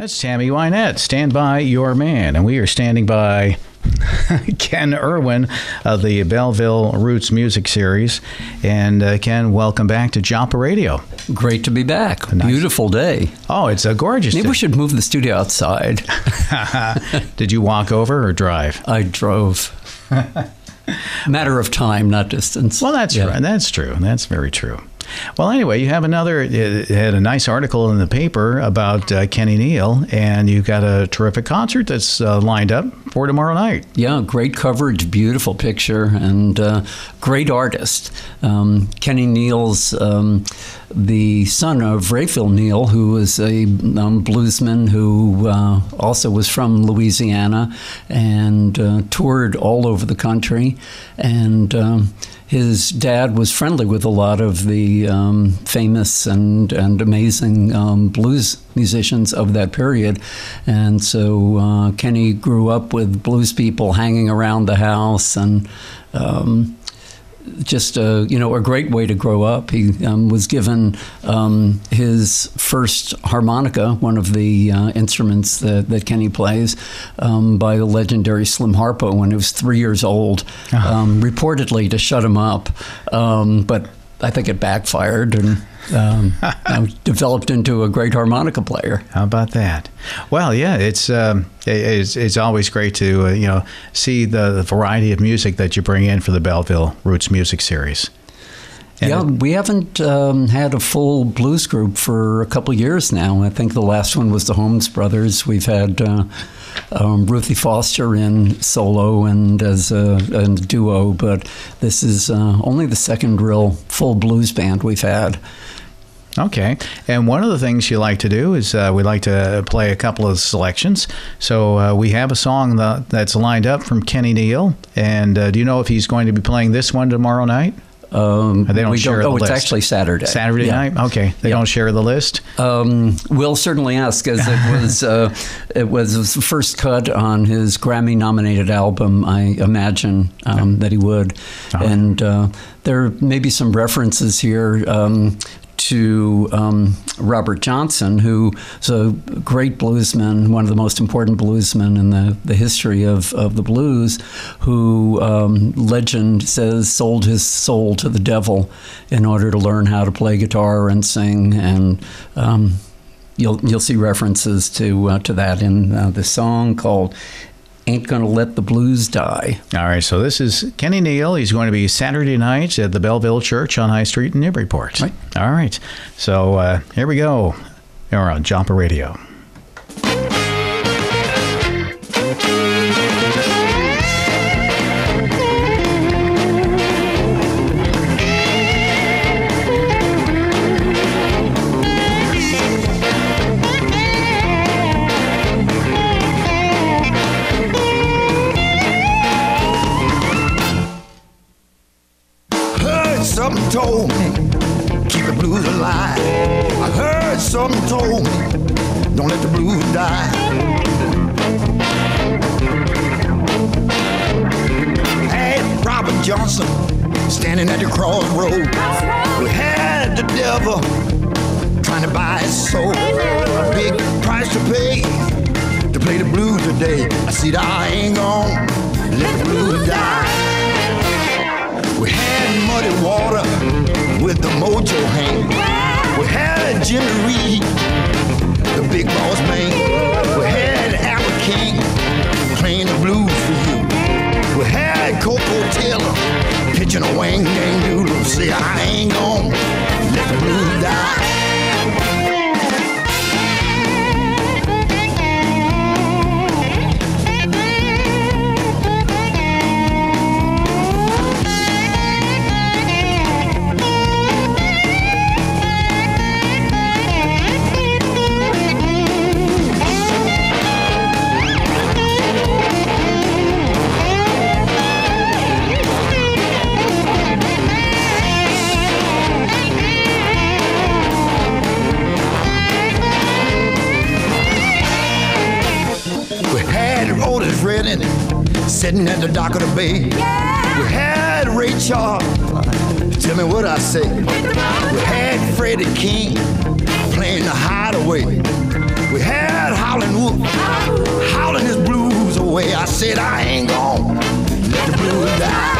That's Tammy Wynette, Stand By Your Man. And we are standing by Ken Irwin of the Belleville Roots Music Series. And Ken, welcome back to Joppa Radio. Great to be back. Nice. Beautiful day. Oh, it's a gorgeous Maybe day. We should move the studio outside. Did you walk over or drive? I drove. Matter of time, not distance. Well, that's right. That's true. That's very true. Well, anyway, you have had a nice article in the paper about Kenny Neal, and you've got a terrific concert that's lined up for tomorrow night. Yeah, great coverage, beautiful picture, and great artist. Kenny Neal's the son of Raphael Neal, who was a bluesman who also was from Louisiana and toured all over the country. And his dad was friendly with a lot of the famous and amazing blues musicians of that period. And so Kenny grew up with blues people hanging around the house, and just a great way to grow up. He was given his first harmonica, one of the instruments that Kenny plays, by the legendary Slim Harpo when he was 3 years old, reportedly to shut him up. But I think it backfired and developed into a great harmonica player. How about that? Well, yeah, it's always great to see the variety of music that you bring in for the Belleville Roots Music Series. And we haven't had a full blues group for a couple of years now. I think the last one was the Holmes Brothers. We've had Ruthie Foster in solo and as a duo, but this is only the second real full blues band we've had. Okay. And one of the things you like to do is we like to play a couple of selections. So we have a song that's lined up from Kenny Neal. And do you know if he's going to be playing this one tomorrow night? They don't share the list. It's actually Saturday. Saturday night? Okay. They don't share the list? We'll certainly ask, as it was the first cut on his Grammy-nominated album, I imagine that he would. Oh. And there may be some references here to Robert Johnson, who is a great bluesman, one of the most important bluesmen in the history of the blues, who legend says sold his soul to the devil in order to learn how to play guitar and sing. And you'll see references to that in the song called Ain't Gonna Let the Blues Die. All right, so this is Kenny Neal. He's going to be Saturday night at the Belleville Church on High Street in Newburyport. Right. All right, so here we go. We're on Joppa Radio. Something told me, keep the blues alive. I heard something told me, don't let the blues die. Had Robert Johnson standing at the crossroad. We had the devil trying to buy his soul. A big price to pay to play the blues today. I see that I ain't gonna let the blues die. We had Muddy Water with the mojo hand. We had Jimmy Reed, the big boss man. We had Albert King playing the blues for you. We had Coco Taylor pitching a wang dang doodle. Say I ain't gonna let the blues die. Sitting at the dock of the bay. Yeah. We had Ray Charles, tell me what I say. We had Freddie King playing the hideaway. We had howling wolf, howling his blues away. I said I ain't gonna let the blues die.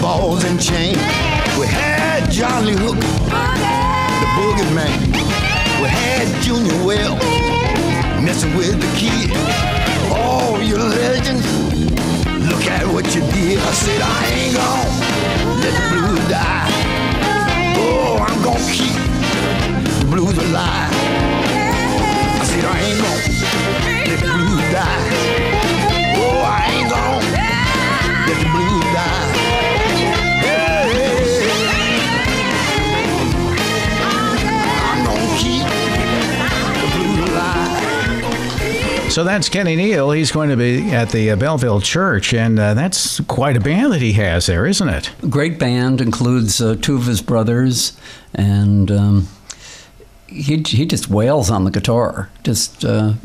Balls and chain. We had Johnny Hook, the boogie man. We had Junior Wells messing with the kid. All your legends, look at what you did. I said I ain't gonna let the blues die. Oh, I'm gonna keep the blues alive. I said I ain't gonna let the blues die. Oh, I ain't gonna let the blues die. So that's Kenny Neal. He's going to be at the Belleville Church, and that's quite a band that he has there, isn't it? Great band, includes two of his brothers, and he just wails on the guitar. Just a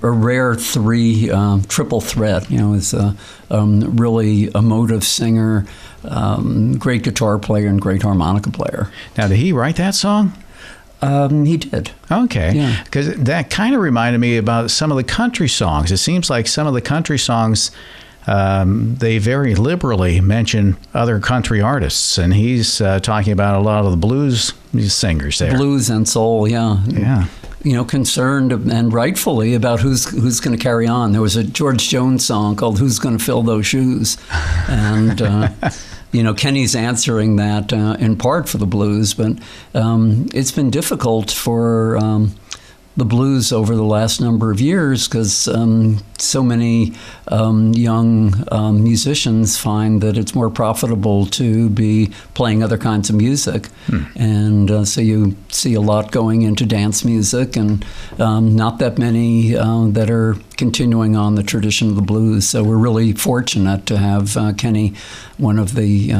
rare three triple threat. Is a really emotive singer, great guitar player, and great harmonica player. Now, did he write that song? He did. Okay. Because that kind of reminded me about some of the country songs. It seems like some of the country songs, they very liberally mention other country artists. And he's talking about a lot of the blues singers there. Blues and soul, yeah. Yeah. Concerned and rightfully about who's going to carry on. There was a George Jones song called "Who's Going to Fill Those Shoes," and Kenny's answering that in part for the blues, but it's been difficult for the blues over the last number of years because so many young musicians find that it's more profitable to be playing other kinds of music. And so you see a lot going into dance music and not that many that are continuing on the tradition of the blues. So we're really fortunate to have Kenny, one of the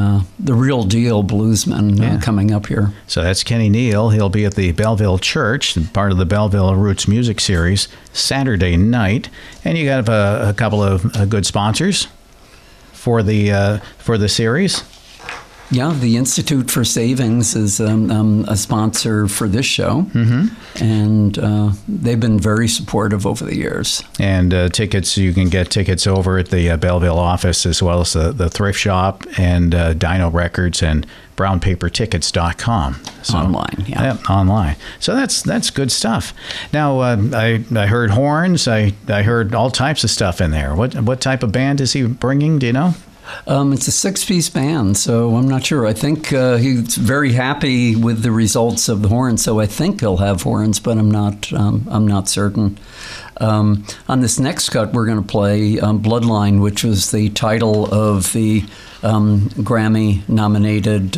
real deal bluesmen, coming up here. So that's Kenny Neal. He'll be at the Belleville Church, part of the Belleville Roots Music Series, Saturday night. And you got a couple of good sponsors for the series. Yeah, the Institute for Savings is a sponsor for this show, and they've been very supportive over the years. And tickets, you can get tickets over at the Belleville office as well as the thrift shop and Dino Records and brownpapertickets.com. So, online, yeah. Online. So that's good stuff. Now, I heard horns. I heard all types of stuff in there. What type of band is he bringing? Do you know? It's a six-piece band, so I'm not sure. I think he's very happy with the results of the horns, so I think he'll have horns, but I'm not certain. On this next cut, we're going to play Bloodline, which was the title of the Grammy-nominated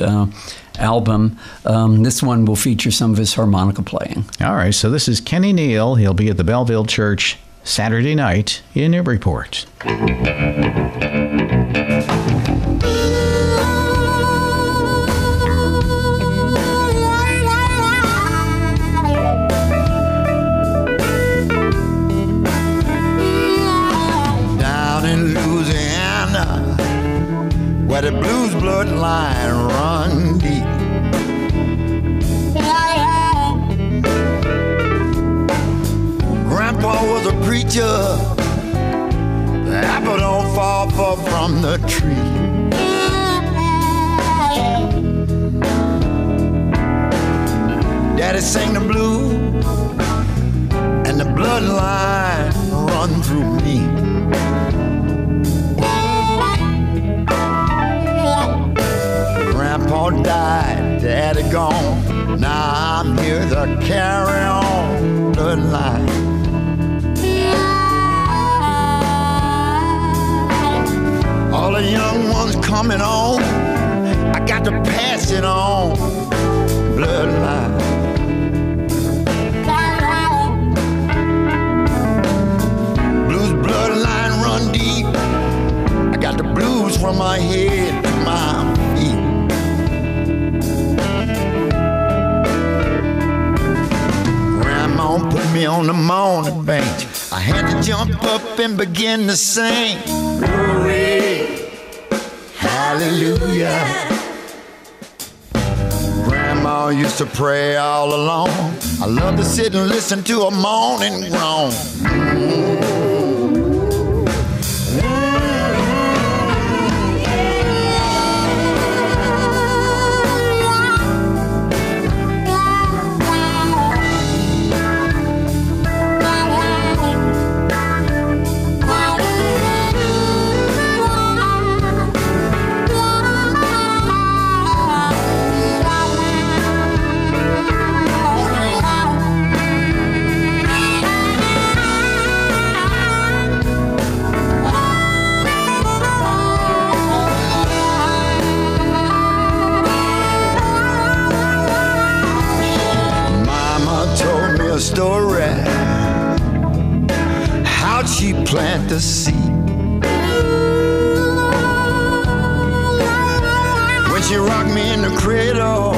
album. This one will feature some of his harmonica playing. All right, so this is Kenny Neal. He'll be at the Belleville Church Saturday night in Newburyport. Where the blues bloodline run deep. Grandpa was a preacher. The apple don't fall far from the tree. Daddy sang the blues, and the bloodline run through me. Grandpa died, Daddy gone. Now I'm here to carry on the line. All the young ones coming on, I got to pass it on. Bloodline. Blues bloodline run deep. I got the blues from my head to my feet. Mom put me on the morning bench. I had to jump up and begin to sing. Glory, hallelujah. Grandma used to pray all along. I love to sit and listen to a morning groan. Story how'd she plant the seed when she rocked me in the cradle.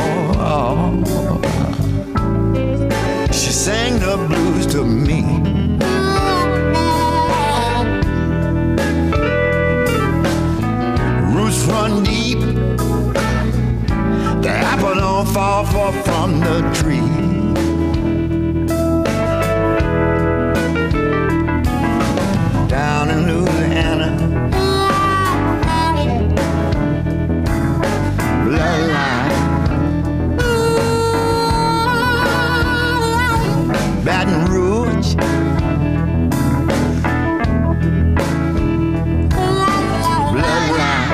She sang the blues to me. Roots run deep, the apple don't fall far from the tree. Down in Louisiana, bloodline, Baton Rouge, bloodline,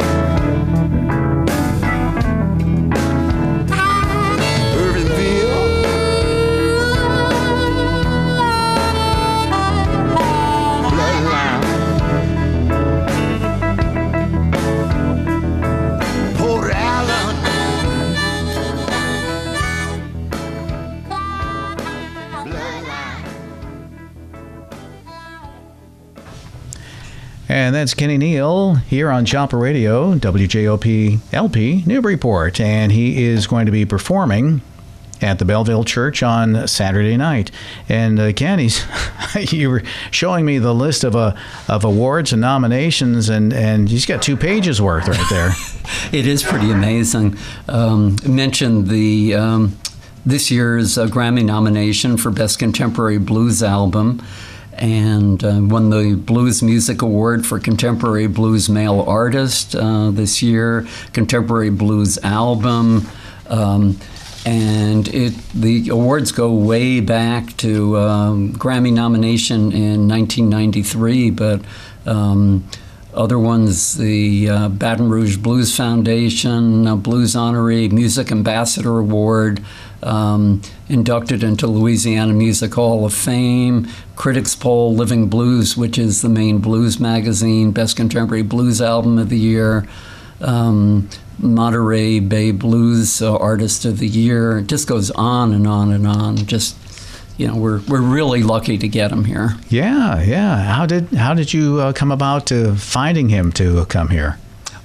Irwinville, And that's Kenny Neal here on Joppa Radio, WJOP LP Newburyport. And he is going to be performing at the Belleville Church on Saturday night. And Ken, you were showing me the list of awards and nominations, and he's got 2 pages worth right there. It is pretty amazing. Mentioned the this year's Grammy nomination for Best Contemporary Blues Album, and won the Blues Music Award for Contemporary Blues Male Artist this year, Contemporary Blues Album, and the awards go way back to Grammy nomination in 1993, but other ones, the Baton Rouge Blues Foundation, Blues Honoree, Music Ambassador Award, inducted into Louisiana Music Hall of Fame, Critics Poll Living Blues, which is the main blues magazine, Best Contemporary Blues Album of the Year, Monterey Bay Blues Artist of the Year. It just goes on and on and on. Just, you know, we're really lucky to get him here. Yeah. How did you come about to finding him to come here?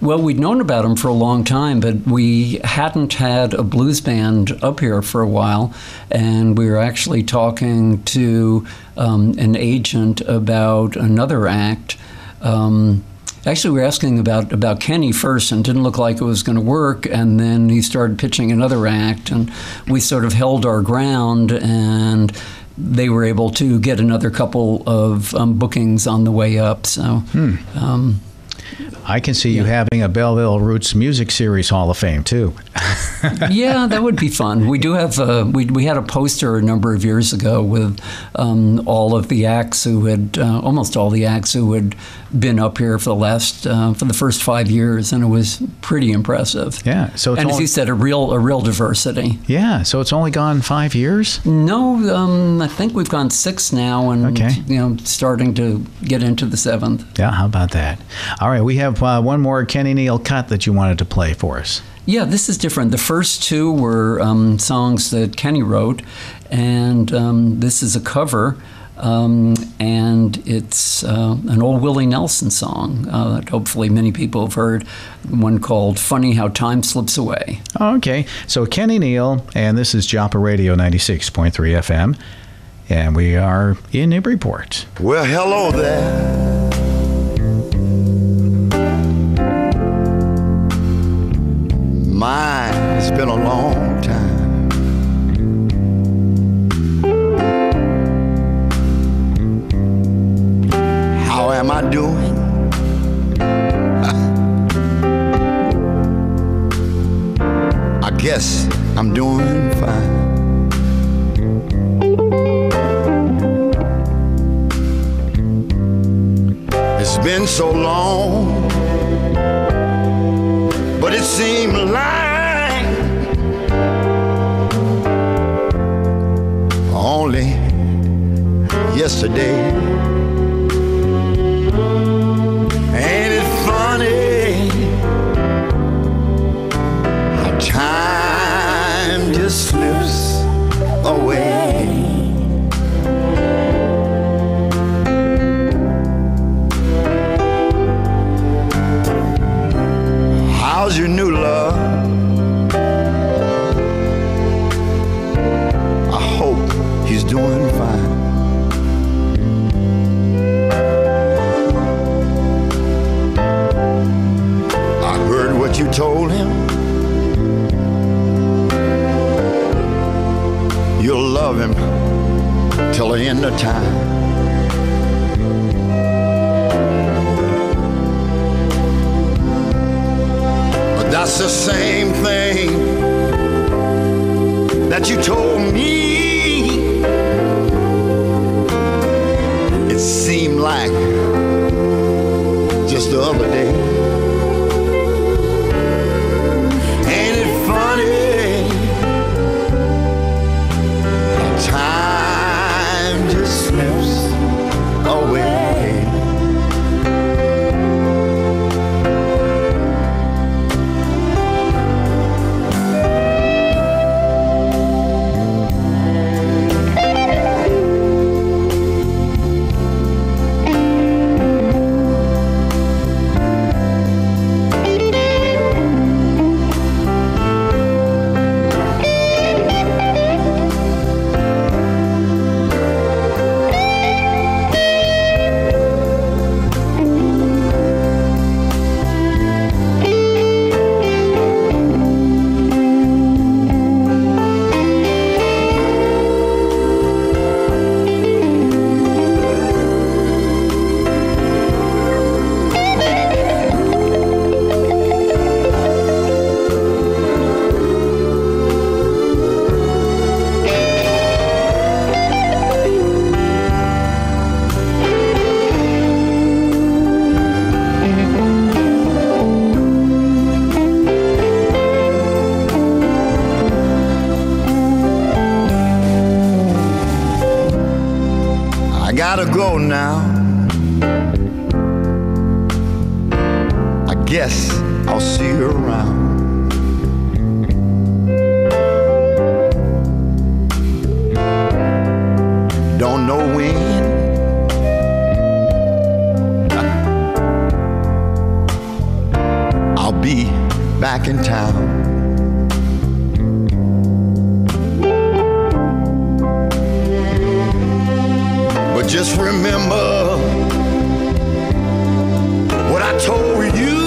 Well, we'd known about him for a long time, but we hadn't had a blues band up here for a while, and we were actually talking to an agent about another act. Actually, we were asking about Kenny first, and didn't look like it was going to work, and then he started pitching another act, and we sort of held our ground, and they were able to get another couple of bookings on the way up. So. I can see you having a Belleville Roots Music Series Hall of Fame, too. Yeah, that would be fun. We do have, we had a poster a number of years ago with all of the acts who had, almost all the acts who had been up here for the first 5 years, and it was pretty impressive. Yeah. So it's as you said, a real diversity. Yeah. So it's only gone 5 years? No, I think we've gone 6 now, and starting to get into the 7th. Yeah. How about that? All right. We have one more Kenny Neal cut that you wanted to play for us. Yeah, this is different. The first 2 were songs that Kenny wrote, and this is a cover, and it's an old Willie Nelson song that hopefully many people have heard, one called Funny How Time Slips Away. Okay, so Kenny Neal, and this is Joppa Radio 96.3 FM. and we are in Newburyport. Well, hello there. My, it's been a long time. How am I doing? I guess I'm doing fine. It's been so long, but it seemed like only yesterday. Ain't it funny how time just slips away? How's your new love? I hope he's doing fine. I heard what you told him. You'll love him till the end of time. That's the same thing that you told me. It seemed like just the other day. Ain't it funny how time just slips away? I gotta go now. I guess I'll see you around. Don't know when. I'll be back in town. Just remember what I told you.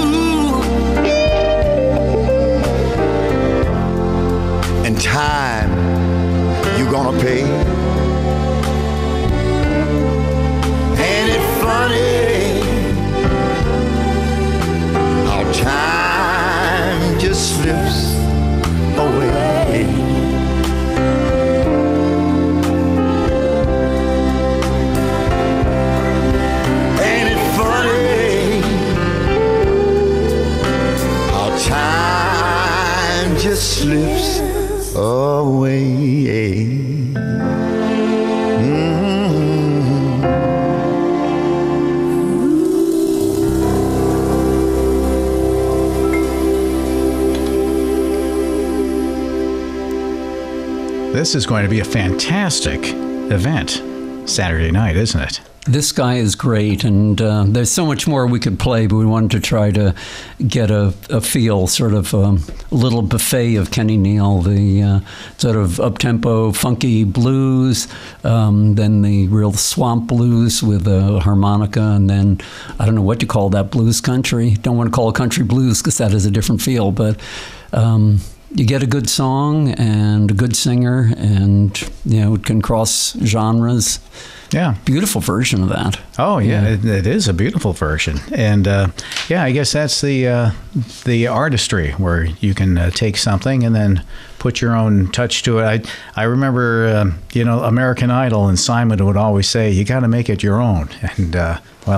In time, you're gonna pay. Ain't it funny how time just slips away? Time just slips away. This is going to be a fantastic event Saturday night, isn't it? This guy is great, and there's so much more we could play, but we wanted to try to get a feel, sort of a little buffet of Kenny Neal, the sort of up-tempo, funky blues, then the real swamp blues with a harmonica, and then, I don't know what you call that, blues country. Don't want to call it country blues because that is a different feel, but you get a good song and a good singer, and, it can cross genres. Yeah. Beautiful version of that. Oh, yeah. It is a beautiful version. And, I guess that's the artistry where you can take something and then put your own touch to it. I remember, American Idol, and Simon would always say, you got to make it your own. And,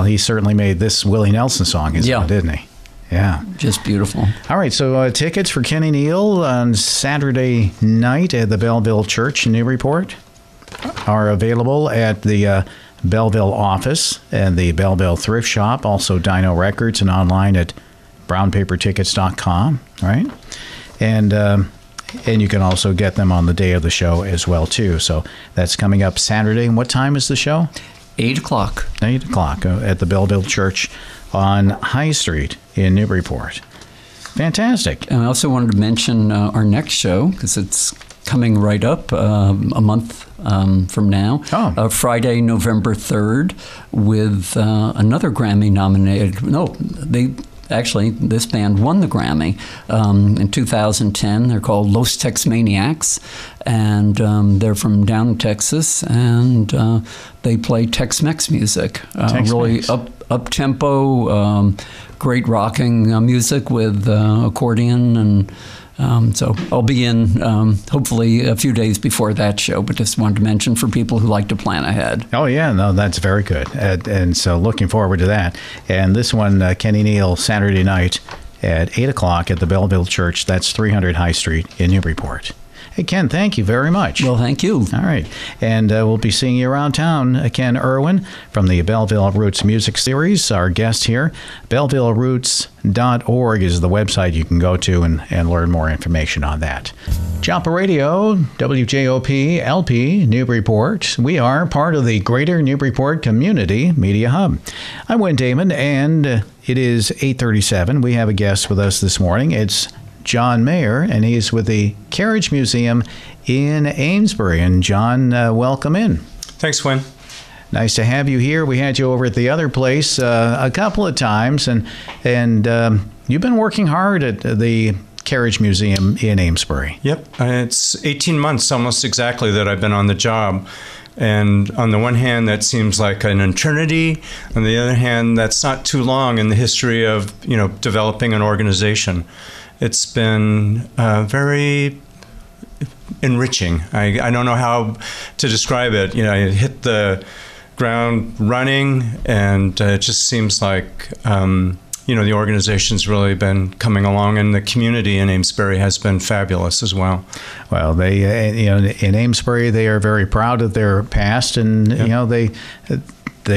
he certainly made this Willie Nelson song his own, didn't he? Yeah. Just beautiful. All right, so tickets for Kenny Neal on Saturday night at the Belleville Church in Newburyport are available at the Belleville office and the Belleville Thrift Shop, also Dino Records, and online at brownpapertickets.com, right? And you can also get them on the day of the show as well, too. So that's coming up Saturday. And what time is the show? 8 o'clock. 8 o'clock at the Belleville Church on High Street in Newburyport. Fantastic. And I also wanted to mention our next show, because it's coming right up a month from now. Friday, November 3rd, with another Grammy-nominated... this band won the Grammy in 2010. They're called Los Tex Maniacs, and they're from down in Texas, and they play Tex-Mex music. Really up-tempo, great rocking music with accordion, and so I'll be in hopefully a few days before that show, but just wanted to mention for people who like to plan ahead. Oh, yeah, no, that's very good. And so looking forward to that. And this one, Kenny Neal, Saturday night at 8 o'clock at the Belleville Church. That's 300 High Street in Newburyport. Hey, Ken, thank you very much. Well, thank you. All right. And we'll be seeing you around town. Ken Irwin from the Belleville Roots Music Series, our guest here. BellevilleRoots.org is the website you can go to and learn more information on that. Joppa Radio, WJOP, LP, Newburyport. We are part of the Greater Newburyport Community Media Hub. I'm Win Damon, and it is 8:37. We have a guest with us this morning. It's John Mayer, and he's with the Carriage Museum in Amesbury. And John, welcome in. Thanks, Win. Nice to have you here. We had you over at the other place a couple of times, and you've been working hard at the Carriage Museum in Amesbury. Yep, it's 18 months almost exactly that I've been on the job. And on the one hand, that seems like an eternity. On the other hand, that's not too long in the history of developing an organization. It's been very enriching. I don't know how to describe it. I hit the ground running, and it just seems like the organization's really been coming along, and the community in Amesbury has been fabulous as well. Well, they in Amesbury, they are very proud of their past, and they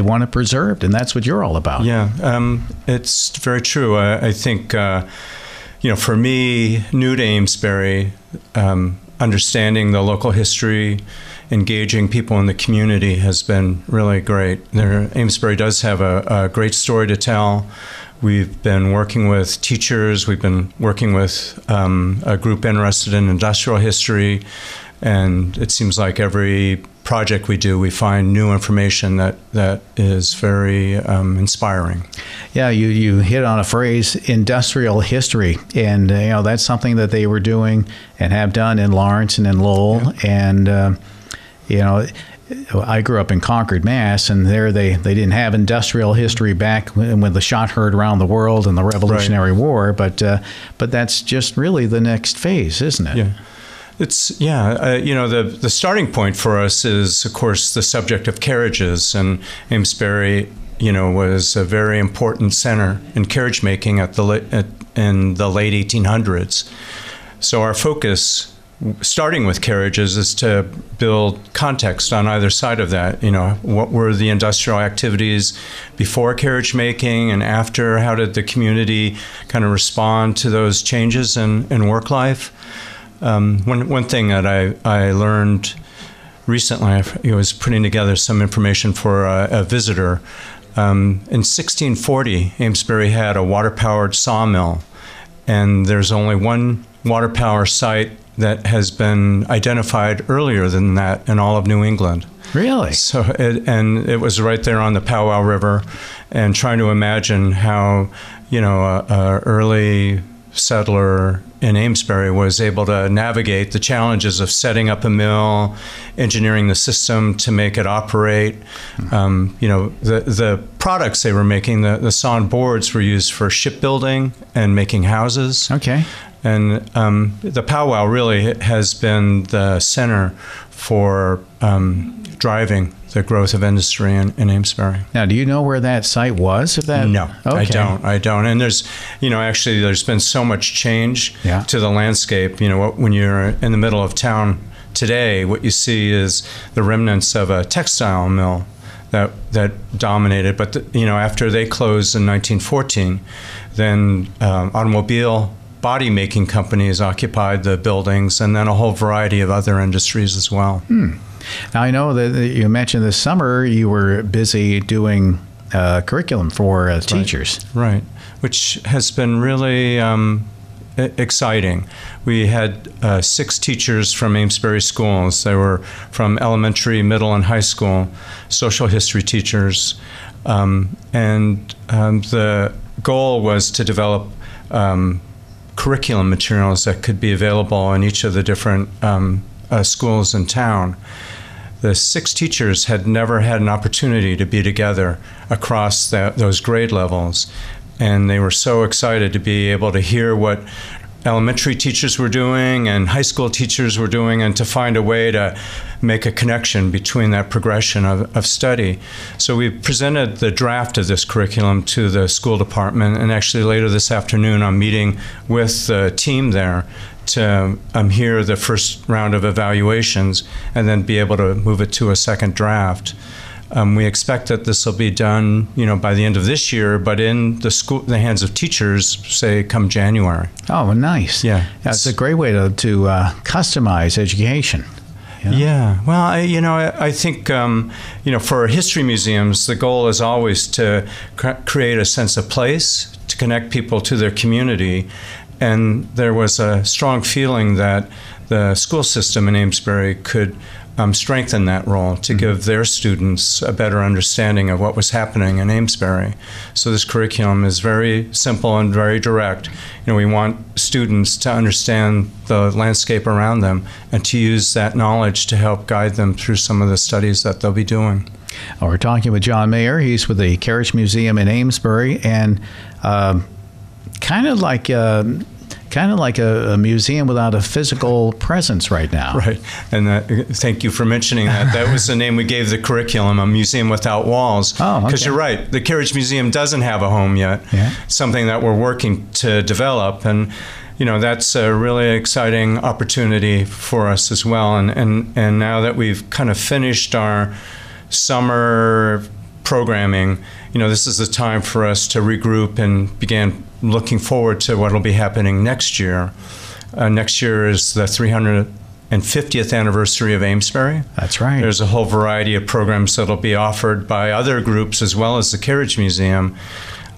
want it preserved, and that's what you're all about. Yeah, it's very true. I think. For me, new to Amesbury, understanding the local history, engaging people in the community has been really great. Amesbury does have a great story to tell. We've been working with teachers. We've been working with a group interested in industrial history. And it seems like every project we do, we find new information that is very inspiring. Yeah, you hit on a phrase, industrial history, and that's something that they were doing and have done in Lawrence and in Lowell. Yeah. And I grew up in Concord, Mass, and there they didn't have industrial history back when the shot heard around the world and the Revolutionary War, but that's just really the next phase, isn't it? Yeah. The starting point for us is, of course, the subject of carriages, and Amesbury, was a very important center in carriage making in the late 1800s. So our focus, starting with carriages, is to build context on either side of that. What were the industrial activities before carriage making and after? How did the community kind of respond to those changes in work life? One thing that I learned recently I was putting together some information for a visitor. In 1640, Amesbury had a water-powered sawmill, and there's only one water power site that has been identified earlier than that in all of New England. Really? So, it was right there on the Powwow River, and trying to imagine how, a early settler in Amesbury was able to navigate the challenges of setting up a mill, engineering the system to make it operate. The products they were making, the sawn boards were used for shipbuilding and making houses. Okay. And the powwow really has been the center for driving the growth of industry in Amesbury. Now, do you know where that site was? No, okay. I don't. And there's, actually there's been so much change to the landscape. When you're in the middle of town today, what you see is the remnants of a textile mill that dominated. But, after they closed in 1914, then automobile body making companies occupied the buildings, and then a whole variety of other industries as well. Now, I know that you mentioned this summer you were busy doing curriculum for teachers. Right, which has been really exciting. We had 6 teachers from Amesbury schools. They were from elementary, middle, and high school, social history teachers. And the goal was to develop curriculum materials that could be available in each of the different schools in town. The 6 teachers had never had an opportunity to be together across those grade levels, and they were so excited to be able to hear what elementary teachers were doing and high school teachers were doing, and to find a way to make a connection between that progression of study. So we presented the draft of this curriculum to the school department, and actually later this afternoon I'm meeting with the team there to hear the first round of evaluations and then be able to move it to a second draft. We expect that this will be done, by the end of this year, but in the hands of teachers, say, come January. Oh, nice. Yeah. That's a great way to customize education. Yeah. Well, I think, for history museums, the goal is always to create a sense of place, to connect people to their community. And there was a strong feeling that the school system in Amesbury could strengthen that role to give their students a better understanding of what was happening in Amesbury. So this curriculum is very simple and very direct. We want students to understand the landscape around them and to use that knowledge to help guide them through some of the studies that they'll be doing. We're talking with John Mayer. He's with the Carriage Museum in Amesbury, and kind of like a museum without a physical presence right now. Right, and thank you for mentioning that. That was the name we gave the curriculum, a museum without walls. Oh, okay. Because you're right, the Carriage Museum doesn't have a home yet. Yeah. Something that we're working to develop, and that's a really exciting opportunity for us as well. And now that we've kind of finished our summer programming, this is the time for us to regroup and begin looking forward to what will be happening next year. Next year is the 350th anniversary of Amesbury. That's right. There's a whole variety of programs that will be offered by other groups as well as the Carriage Museum.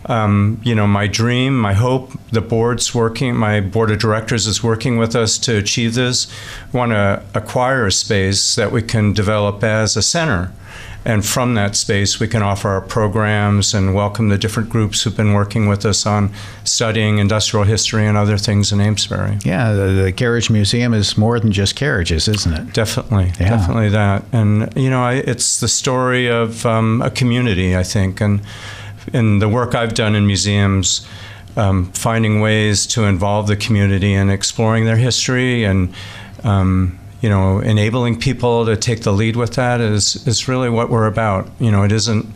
My dream, my hope, the board's working, my board of directors is working with us to achieve this. We want to acquire a space that we can develop as a center. And from that space, we can offer our programs and welcome the different groups who've been working with us on studying industrial history and other things in Amesbury. Yeah, the Carriage Museum is more than just carriages, isn't it? Definitely, definitely that. And, it's the story of a community, I think. And in the work I've done in museums, finding ways to involve the community and exploring their history and enabling people to take the lead with that is really what we're about. It isn't,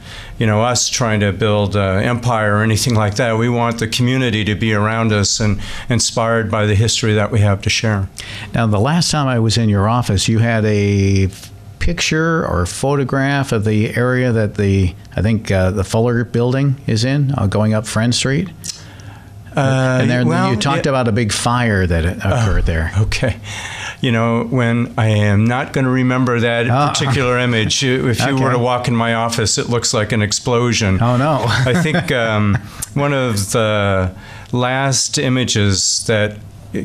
us trying to build an empire or anything like that. We want the community to be around us and inspired by the history that we have to share. Now, the last time I was in your office, you had a picture or photograph of the area that the Fuller building is in, going up Friend Street. And there, you talked about a big fire that occurred there. Okay. when I am not going to remember that particular image. If you were to walk in my office, it looks like an explosion. Oh, no. I think one of the last images that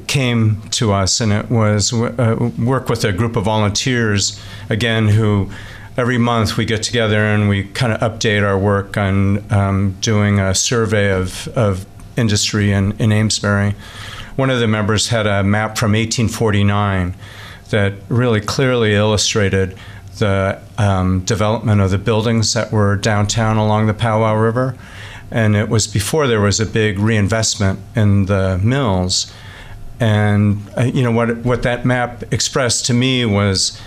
came to us, and it was work with a group of volunteers, again, who every month we get together and we kind of update our work on doing a survey of industry in Amesbury. One of the members had a map from 1849 that really clearly illustrated the development of the buildings that were downtown along the Powwow River. And it was before there was a big reinvestment in the mills. And what that map expressed to me was,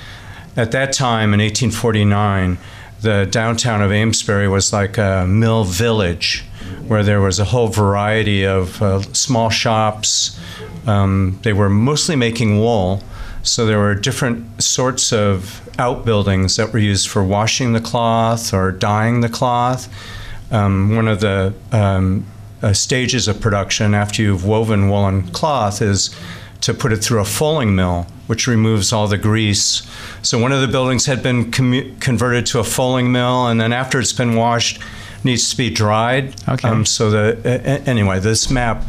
at that time in 1849, the downtown of Amesbury was like a mill village, where there was a whole variety of small shops. They were mostly making wool, so there were different sorts of outbuildings that were used for washing the cloth or dyeing the cloth. One of the stages of production after you've woven woolen cloth is to put it through a fulling mill, which removes all the grease. So one of the buildings had been converted to a fulling mill, and then after it's been washed, needs to be dried. Okay. Anyway, this map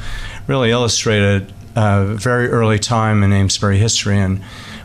really illustrated a very early time in Amesbury history, and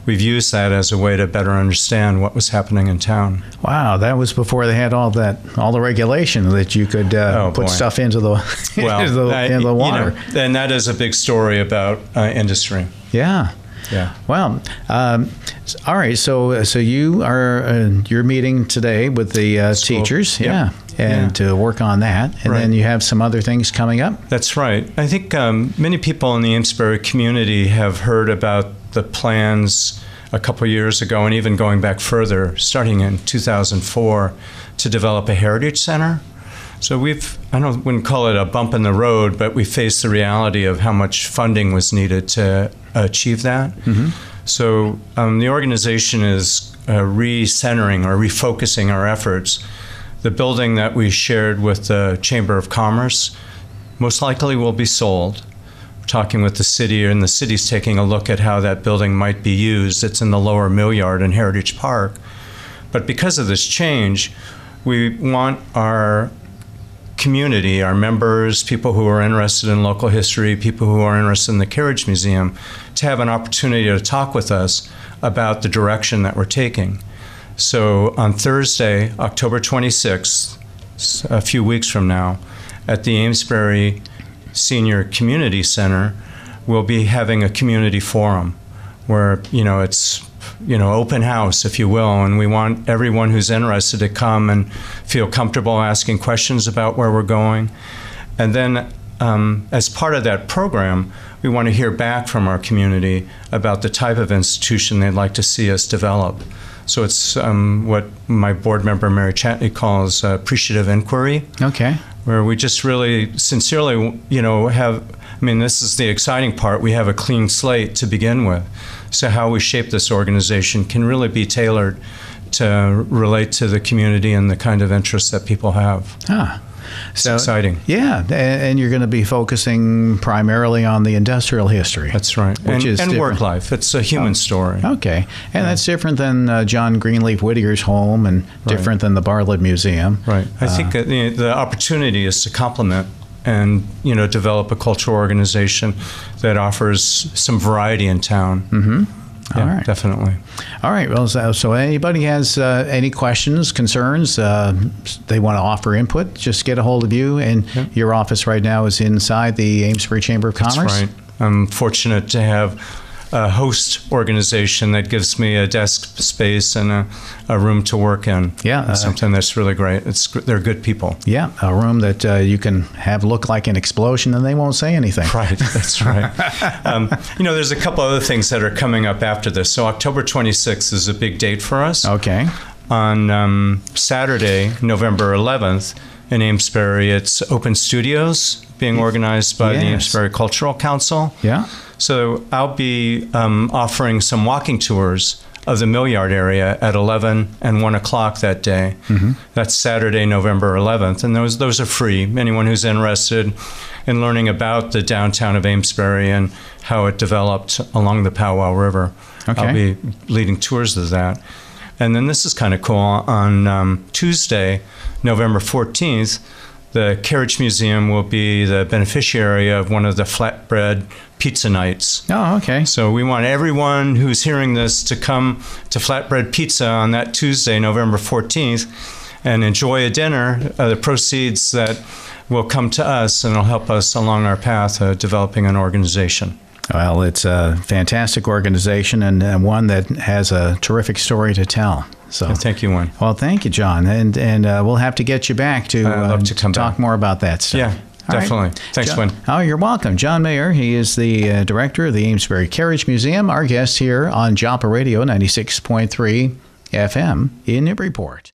we've used that as a way to better understand what was happening in town. Wow, that was before they had all the regulation that you could put stuff into the into the water. And that is a big story about industry. Yeah. Yeah. Well, all right. So you are you're meeting today with the teachers, Yep. and to work on that, and then you have some other things coming up. That's right. I think many people in the Amesbury community have heard about the plans a couple years ago, and even going back further, starting in 2004, to develop a heritage center. So wouldn't call it a bump in the road, but we faced the reality of how much funding was needed to achieve that. Mm-hmm. So the organization is recentering or refocusing our efforts. The building that we shared with the Chamber of Commerce most likely will be sold. We're talking with the city, and the city's taking a look at how that building might be used. It's in the lower mill yard in Heritage Park. But because of this change, we want our community, our members, people who are interested in local history, people who are interested in the Carriage Museum, to have an opportunity to talk with us about the direction that we're taking. So on Thursday, October 26th, a few weeks from now, at the Amesbury Senior Community Center, we'll be having a community forum where, it's open house, if you will, and we want everyone who's interested to come and feel comfortable asking questions about where we're going. And then as part of that program, we want to hear back from our community about the type of institution they'd like to see us develop. So it's what my board member, Mary Chatney, calls appreciative inquiry. Okay. Where we just really sincerely, this is the exciting part. We have a clean slate to begin with. So how we shape this organization can really be tailored to relate to the community and the kind of interests that people have. It's exciting. Yeah, and you're going to be focusing primarily on the industrial history. That's right. And work life. It's a human story. Okay. And that's different than John Greenleaf Whittier's home, and different than the Bartlett Museum. Right. I think the opportunity is to complement and develop a cultural organization that offers some variety in town. Mm-hmm. Yeah, all right. Definitely. All right. Well, so anybody has any questions, concerns, they want to offer input, just get a hold of you. And your office right now is inside the Amesbury Chamber of Commerce? That's right. I'm fortunate to have a host organization that gives me a desk space and a room to work in. Yeah. Something that's really great. They're good people. Yeah, a room that you can have look like an explosion and they won't say anything. Right, that's right. There's a couple other things that are coming up after this. So October 26th is a big date for us. Okay. On Saturday, November 11th, in Amesbury, it's Open Studios being organized by the Amesbury Cultural Council. Yeah. So I'll be offering some walking tours of the mill yard area at 11 and 1 o'clock that day. Mm-hmm. That's Saturday, November 11th. And those are free. Anyone who's interested and learning about the downtown of Amesbury and how it developed along the Powwow River. Okay. I'll be leading tours of that. And then this is kind of cool. On Tuesday, November 14th, the Carriage Museum will be the beneficiary of one of the flatbread pizza nights. Oh, okay. So we want everyone who's hearing this to come to Flatbread Pizza on that Tuesday, November 14th, and enjoy a dinner. The proceeds that will come to us and will help us along our path of developing an organization. Well, it's a fantastic organization and one that has a terrific story to tell. So thank you, Wayne. Well, thank you, John, and we'll have to get you back to, love to come talk back. more about that stuff. Yeah, definitely. Right. Thanks, John, Wayne. Oh, you're welcome. John Mayer, he is the director of the Amesbury Carriage Museum, our guest here on Joppa Radio 96.3 FM in Newburyport.